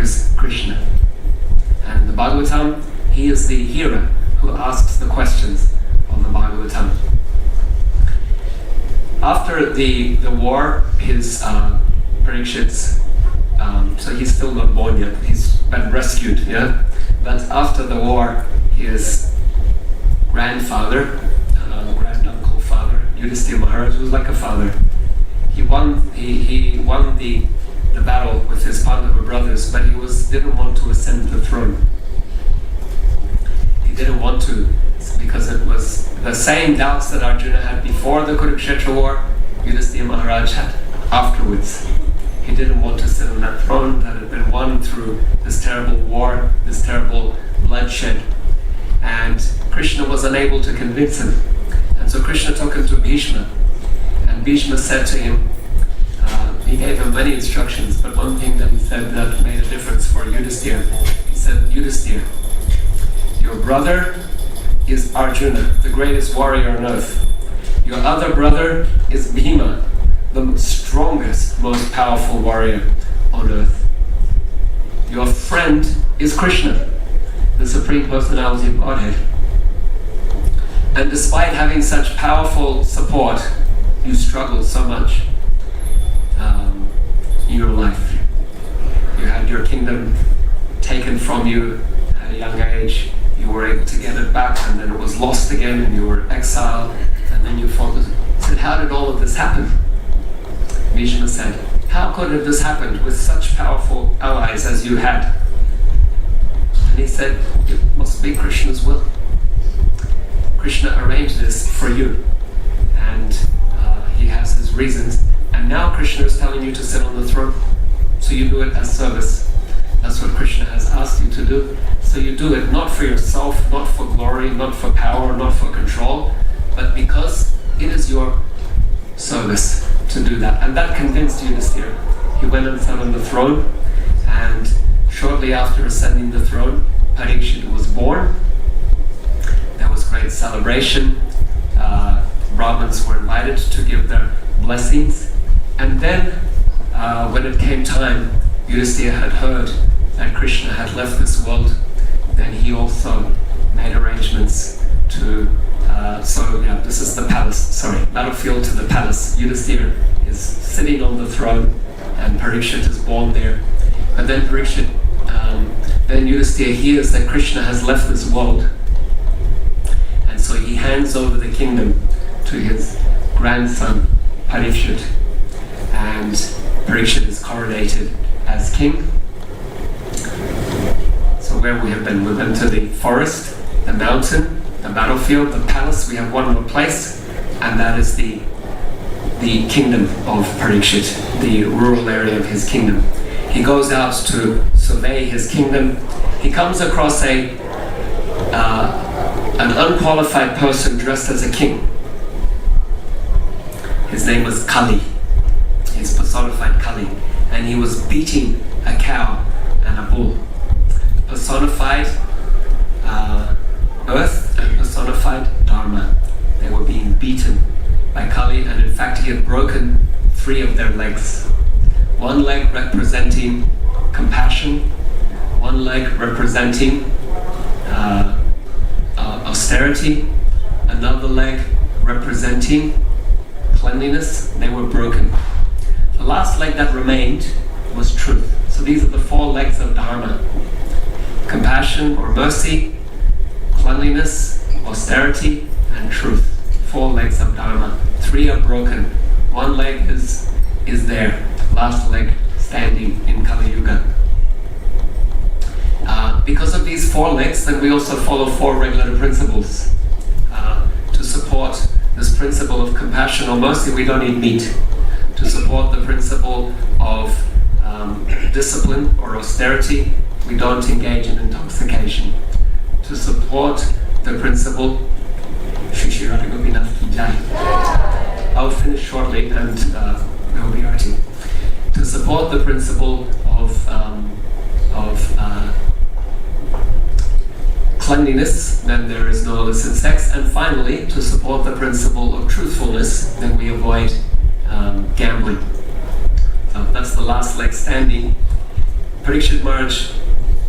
hears Krishna. And the Bhagavatam, he is the hearer who asks the questions of the Bhagavatam. After the war, his Parikshit's, so he's still not born yet, he's been rescued, yeah? But after the war, his grandfather, granduncle father, Yudhisthira Maharaj, was like a father. He won the battle with his Pandava brothers, but he didn't want to ascend the throne. He didn't want to, because it was the same doubts that Arjuna had before the Kurukshetra war, Yudhisthira Maharaj had afterwards. He didn't want to sit on that throne that had been won through this terrible war, this terrible bloodshed. And Krishna was unable to convince him. And so Krishna took him to Bhishma. And Bhishma said to him, he gave him many instructions, but one thing that he said that made a difference for Yudhisthira. He said, Yudhisthira, your brother is Arjuna, the greatest warrior on earth. Your other brother is Bhima, the strongest, most powerful warrior on earth. Your friend is Krishna, the Supreme Personality of Godhead. And despite having such powerful support, you struggled so much in your life. You had your kingdom taken from you at a young age. You were able to get it back, and then it was lost again, and you were exiled, and then you fought. He said, how did all of this happen? Bhishma said, how could have this happened with such powerful allies as you had? And he said, it must be Krishna's will. Krishna arranged this for you, and he has his reasons. And now Krishna is telling you to sit on the throne, so you do it as service. That's what Krishna has asked you to do. So you do it not for yourself, not for glory, not for power, not for control, but because it is your service to do that. And that convinced Yudhisthira. He went and sat on the throne, and shortly after ascending the throne, Parikshit was born. There was great celebration. Brahmins were invited to give their blessings. And then, when it came time, Yudhisthira had heard that Krishna had left this world. Then he also made arrangements to, this is the palace, battlefield to the palace. Yudhisthira is sitting on the throne, and Parikshit is born there. And then then Yudhisthira hears that Krishna has left this world. And so he hands over the kingdom to his grandson, Parikshit. And Parikshit is coronated as king. So where we have been, we've been to the forest, the mountain, the battlefield, the palace. We have one more place, and that is the kingdom of Parikshit, the rural area of his kingdom. He goes out to survey his kingdom. He comes across an unqualified person dressed as a king. His name was Kali. He's personified Kali. And he was beating a cow and a bull. Personified earth and personified dharma. They were being beaten by Kali, and in fact he had broken 3 of their legs. One leg representing compassion, one leg representing austerity, another leg representing cleanliness. They were broken. The last leg that remained was truth. So these are the 4 legs of dharma: compassion or mercy, cleanliness, austerity, and truth. 4 legs of dharma. 3 are broken. One leg is there. Last leg standing in Kali Yuga. Because of these 4 legs, then we also follow 4 regulative principles to support this principle of compassion or mercy. We don't need meat. To support the principle of discipline or austerity, we don't engage in intoxication. To support the principle, I'll finish shortly and we'll be writing. To support the principle of cleanliness, then there is no illicit sex. And finally, to support the principle of truthfulness, then we avoid gambling. So that's the last leg standing. Parikshit Maharaj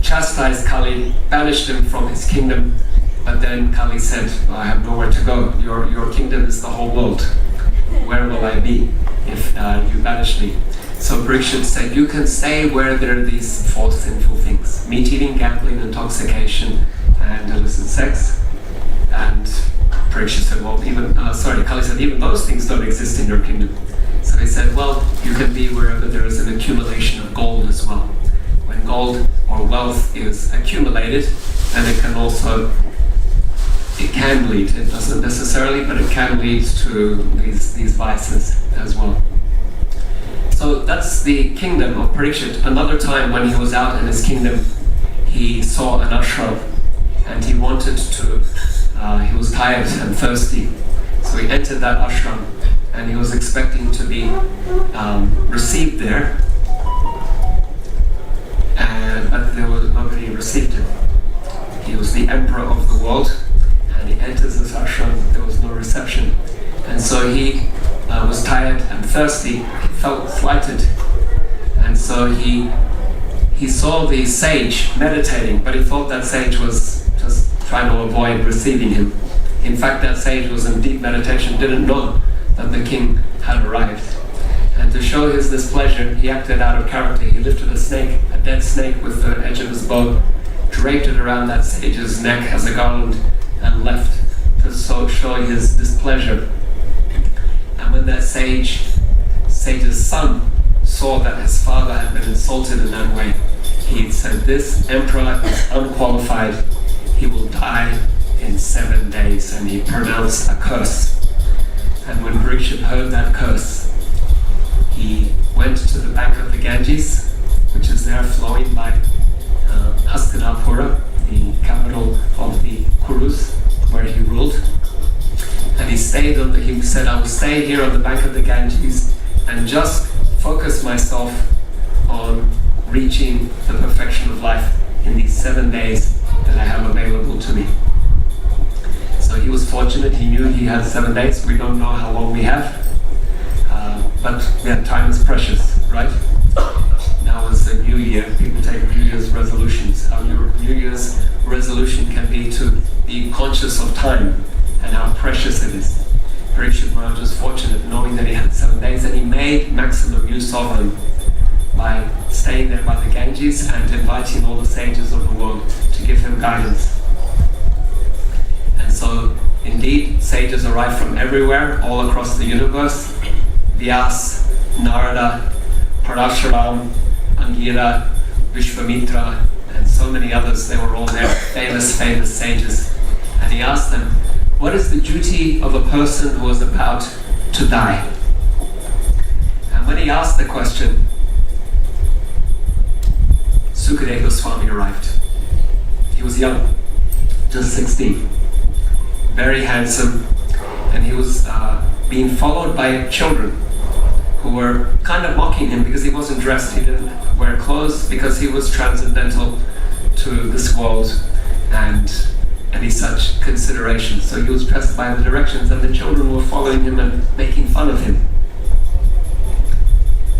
chastised Kali, banished him from his kingdom, but then Kali said, well, I have nowhere to go. Your kingdom is the whole world. Where will I be if you banish me? So Parikshit said, you can stay where there are these four sinful things: meat eating, gambling, intoxication, and illicit sex. And Parikshit said, well, Kali said, even those things don't exist in your kingdom. So he said, well, you can be wherever there is an accumulation of gold as well. When gold or wealth is accumulated, then it can lead, it doesn't necessarily, but it can lead to these vices as well. So that's the kingdom of Parikshit. Another time when he was out in his kingdom, he saw an ashram, and he wanted to, he was tired and thirsty. So he entered that ashram, and he was expecting to be received there, but there was nobody received him. He was the emperor of the world, and he enters this ashram, there was no reception. And so he was tired and thirsty, he felt slighted. And so he saw the sage meditating, but he thought that sage was just trying to avoid receiving him. In fact, that sage was in deep meditation, didn't know that the king had arrived. And to show his displeasure, he acted out of character. He lifted a snake, a dead snake with the edge of his bow, draped it around that sage's neck as a garland, and left to show his displeasure. And when that sage's son saw that his father had been insulted in that way, he said, this emperor is unqualified, he will die in 7 days. And he pronounced a curse. And when Parikshit heard that curse, he went to the bank of the Ganges, which is there flowing by Hastinapura, the capital of the Kurus, where he ruled. And he said, I will stay here on the bank of the Ganges and just focus myself on reaching the perfection of life in these 7 days that I have available to me. So he was fortunate, he knew he had 7 days. We don't know how long we have, but yeah, time is precious, right? Now is the new year, people take New Year's resolutions. Our New Year's resolution can be to be conscious of time and how precious it is. Parikshit Maharaj was fortunate knowing that he had 7 days, and he made maximum use of them by staying there by the Ganges and inviting all the sages of the world to give him guidance. And so, indeed, sages arrive from everywhere, all across the universe. Vyas, Narada, Parashuram, Angira, Vishvamitra, and so many others, they were all there, famous sages. And he asked them, what is the duty of a person who is about to die? And when he asked the question, Sukadeva Goswami arrived. He was young, just 16, very handsome, and he was being followed by children who were kind of mocking him because he wasn't dressed, he didn't wear clothes, because he was transcendental to this world and any such considerations. So he was dressed by the directions, and the children were following him and making fun of him.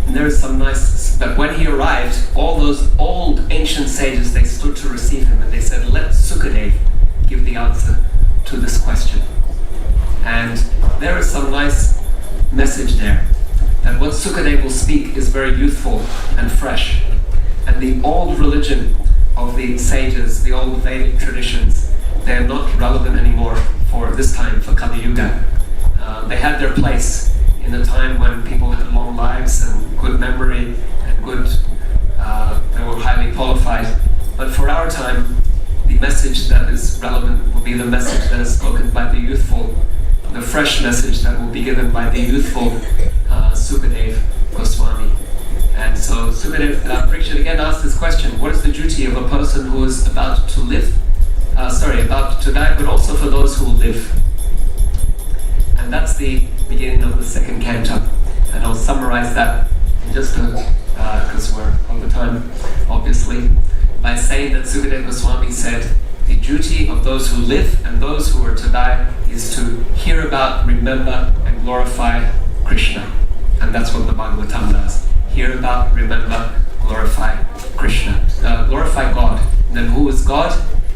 And there is some nice, but when he arrived, all those old ancient sages, they stood to receive him, and they said, let Sukadeva give the answer to this question. And there is some nice message there, that what Sukadeva will speak is very youthful and fresh. And the old religion of the sages, the old Vedic traditions, they are not relevant anymore for this time, for Kali Yuga. They had their place in a time when people had long lives and good memory and they were highly qualified. But for our time, the message that is relevant will be the message that is spoken by the youthful, the fresh message that will be given by the youthful Sukadeva Goswami. And so Parikshit again asked this question, what is the duty of a person who is about to live? About to die, but also for those who will live. And that's the beginning of the second canto. And I'll summarize that in just because we're over time, obviously, by saying that Sukadeva Goswami said, the duty of those who live and those who are to die is to hear about, remember, and glorify Krishna. And that's what the Bhagavatam does. Hear about, remember, glorify Krishna. Glorify God. And then who is God?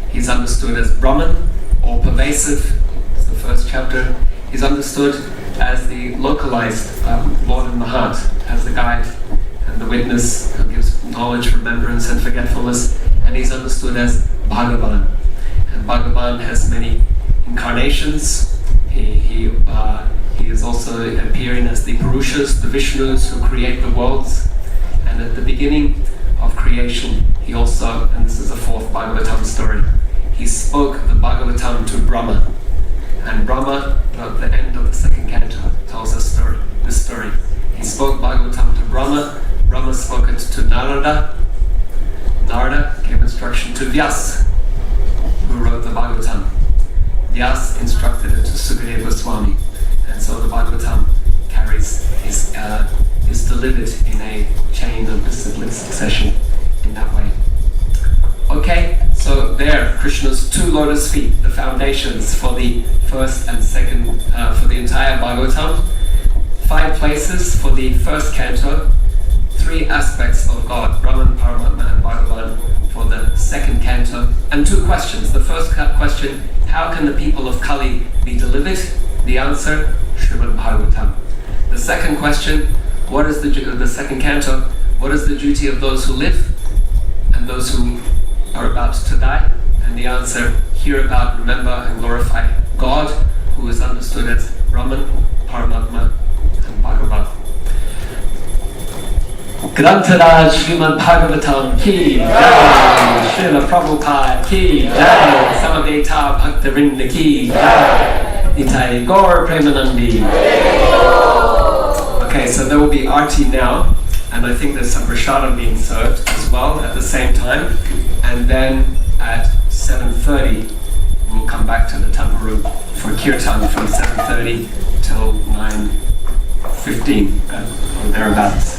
He's understood as Brahman, all pervasive. It's the first chapter. He's understood as the localized Lord in the heart, as the guide and the witness who gives knowledge, remembrance and forgetfulness. And he's understood as Bhagavan. And Bhagavan has many incarnations. He is also appearing as the Purushas, the Vishnus who create the worlds. And at the beginning of creation, he also, and this is the fourth Bhagavatam story, he spoke the Bhagavatam to Brahma. And Brahma, at the end of the second canto, tells this story. He spoke Bhagavatam to Brahma. Brahma spoke it to Narada. Narada gave instruction to Vyas, who wrote the Bhagavatam. Vyas instructed it to Sukadeva Goswami. And so the Bhagavatam is delivered in a chain of disciplined succession in that way. Okay, so there, Krishna's 2 lotus feet, the foundations for the first and second, for the entire Bhagavatam. 5 places for the first canto. 3 aspects of God, Brahman, Paramatma and Bhagavan for the second canto. And 2 questions. The first question, how can the people of Kali be delivered? The answer, Srimad Bhagavatam. The second question, what is the second canto, what is the duty of those who live and those who are about to die? And the answer, hear about, remember and glorify God, who is understood as Brahman, Paramatma and Bhagavan. Grantaraj Srimad Bhagavatam ki jai, Srila Prabhupada ki jai, Samaveta Bhaktarinda ki jai, Nitai Gaur Premanandi. Okay, so there will be arti now, and I think there's some prashadam being served as well at the same time, and then at 7:30 we'll come back to the Tamparu for kirtan from 7:30 till 9:15 or thereabouts.